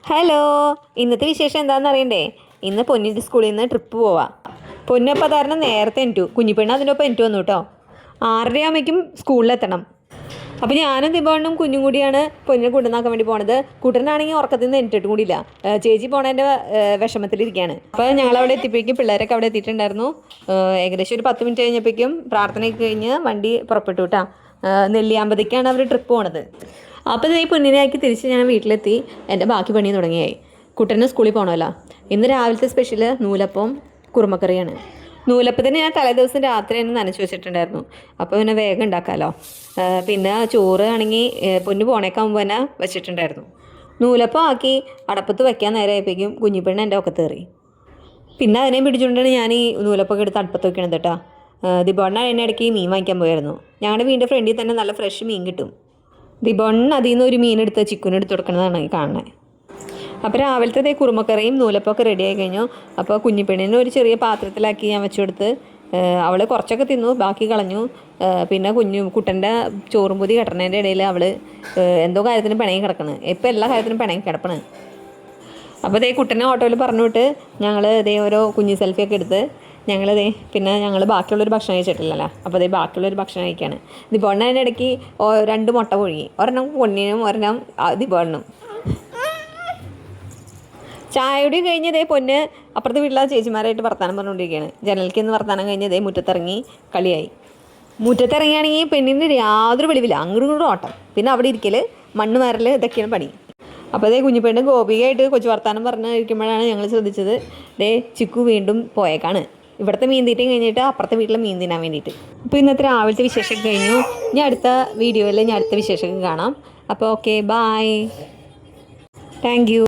Hello, ഇന്നത്തെ വിശേഷം എന്താണെന്ന് അറിയണ്ടേ? ഇന്ന് പൊന്നിൻ്റെ സ്കൂളിൽ നിന്ന് ട്രിപ്പ് പോവാം. പൊന്നപ്പം കാരണം നേരത്തെ എണീറ്റു, കുഞ്ഞിപ്പെണ്ണ് അതിനൊപ്പം എണീറ്റ് വന്നു കേട്ടോ. 6:30 സ്കൂളിലെത്തണം. അപ്പോൾ ഞാനും ദിബോണ്ണും കുഞ്ഞും കൂടിയാണ് പൊന്നിനെ കൊണ്ടുവന്നാക്കാൻ വേണ്ടി പോണത്. കൂട്ടനാണെങ്കിൽ ഉറക്കത്തിൽ നിന്ന് എണീറ്റിട്ടും കൂടിയില്ല. ചേച്ചി പോണതിൻ്റെ വിഷമത്തിലിരിക്കുകയാണ്. അപ്പോൾ ഞങ്ങളവിടെ എത്തിയപ്പോഴേക്കും പിള്ളേരൊക്കെ അവിടെ എത്തിയിട്ടുണ്ടായിരുന്നു. ഏകദേശം ഒരു 10 മിനിറ്റ് കഴിഞ്ഞപ്പോഴേക്കും പ്രാർത്ഥനയൊക്കെ കഴിഞ്ഞ് വണ്ടി പുറപ്പെട്ടു കേട്ടോ. നെല്ലിയാമ്പതിക്കാണ് അവർ ട്രിപ്പ് പോണത്. അപ്പോൾ ഈ പൊന്നിനെയാക്കി തിരിച്ച് ഞാൻ വീട്ടിലെത്തി എൻ്റെ ബാക്കി പണി തുടങ്ങിയായി. കുട്ടന് സ്കൂളിൽ പോകണമല്ലോ. ഇന്ന് രാവിലത്തെ സ്പെഷ്യൽ നൂലപ്പവും കുറുമക്കറിയാണ്. നൂലപ്പത്തിന് ഞാൻ തലേദിവസം രാത്രി തന്നെ നനച്ച് വെച്ചിട്ടുണ്ടായിരുന്നു. അപ്പോൾ പിന്നെ വേഗം ഉണ്ടാക്കാമല്ലോ. പിന്നെ ചോറ് ആണെങ്കിൽ പൊന്നു പോണേക്കാകുമ്പോൾ തന്നെ വെച്ചിട്ടുണ്ടായിരുന്നു. നൂലപ്പം ആക്കി അടപ്പത്ത് വയ്ക്കാൻ നേരമായപ്പോഴേക്കും കുഞ്ഞിപ്പെണ്ണ് എൻ്റെ ഒക്കത്ത് കയറി. പിന്നെ അതിനെ പിടിച്ചുകൊണ്ടാണ് ഞാൻ ഈ നൂലപ്പൊക്കെ എടുത്ത് അടുപ്പത്ത് വയ്ക്കണത് കേട്ടോ. ദിബോണ്ണ അതിനിടയ്ക്ക് മീൻ വാങ്ങിക്കാൻ പോയായിരുന്നു. ഞങ്ങളുടെ വീടിൻ്റെ ഫ്രണ്ടിൽ തന്നെ നല്ല ഫ്രഷ് മീൻ കിട്ടും. ദിബോണ്ണ അതിൽ നിന്ന് ഒരു മീനെടുത്ത് ചിക്കൻ എടുത്ത് കൊടുക്കണതാണ് ഈ കാണുന്നത്. അപ്പോൾ രാവിലത്തെ കുറുമക്കറിയും നൂലപ്പൊക്കെ റെഡിയായി കഴിഞ്ഞു. അപ്പോൾ കുഞ്ഞിപ്പെണ്ണിനെ ഒരു ചെറിയ പാത്രത്തിലാക്കി ഞാൻ വെച്ചു കൊടുത്ത് അവൾ കുറച്ചൊക്കെ തിന്നു, ബാക്കി കളഞ്ഞു. പിന്നെ കുട്ടൻ്റെ ചോറും പൊതി കെട്ടണേൻ്റെ ഇടയിൽ അവൾ എന്തോ കാര്യത്തിന് പിണങ്ങി കിടക്കണം. ഇപ്പോൾ എല്ലാ കാര്യത്തിനും പിണങ്ങി കിടപ്പണ്. അപ്പോൾ കുട്ടനെ ഓട്ടോയിൽ പറഞ്ഞു വിട്ട് ഞങ്ങൾ ഓരോ കുഞ്ഞു സെൽഫിയൊക്കെ എടുത്ത് പിന്നെ ഞങ്ങൾ ബാക്കിയുള്ളൊരു ഭക്ഷണം കഴിച്ചിട്ടില്ലല്ലോ. അപ്പോൾ ബാക്കിയുള്ളൊരു ഭക്ഷണം കഴിക്കുകയാണ്. ദിബോണ്ണൻ്റെ ഇടയ്ക്ക് 2 മുട്ട പുഴുങ്ങി, ഒരെണ്ണം പൊന്നിനും ഒരെണ്ണം ദിബോണ്ണും. ചായയോടെ കഴിഞ്ഞ് പൊന്ന് അപ്പുറത്തെ വീട്ടിലെ ചേച്ചിമാരായിട്ട് വർത്താനം പറഞ്ഞുകൊണ്ടിരിക്കുകയാണ്. ജനലിക്ക് നിന്ന് വർത്താനം കഴിഞ്ഞ് മുറ്റത്തിറങ്ങി കളിയായി. മുറ്റത്തിറങ്ങിയാണെങ്കിൽ പെണ്ണിന് യാതൊരു വെളിവില്ല, അങ്ങോട്ടും ഇങ്ങോട്ടും ഓട്ടം. പിന്നെ അവിടെ ഇരിക്കൽ, മണ്ണ് മാറൽ, ഇതൊക്കെയാണ് പണി. അപ്പോൾ കുഞ്ഞിപ്പെണ്ണ് ഗോപികയായിട്ട് കൊച്ചു വർത്താനം പറഞ്ഞിരിക്കുമ്പോഴാണ് ഞങ്ങൾ ശ്രദ്ധിച്ചത് ചിക്കു വീണ്ടും പോയേക്കാണ്. ഇവിടുത്തെ മീൻ തീറ്റയും കഴിഞ്ഞിട്ട് അപ്പുറത്തെ വീട്ടിലെ മീൻ തിന്നാൻ വേണ്ടിയിട്ട്. അപ്പോൾ ഇന്നത്തെ രാവിലത്തെ വിശേഷം കഴിഞ്ഞു. ഞാൻ അടുത്ത വീഡിയോയിൽ അടുത്ത വിശേഷം കാണാം. അപ്പോൾ ഓക്കെ, ബായ്, താങ്ക് യു.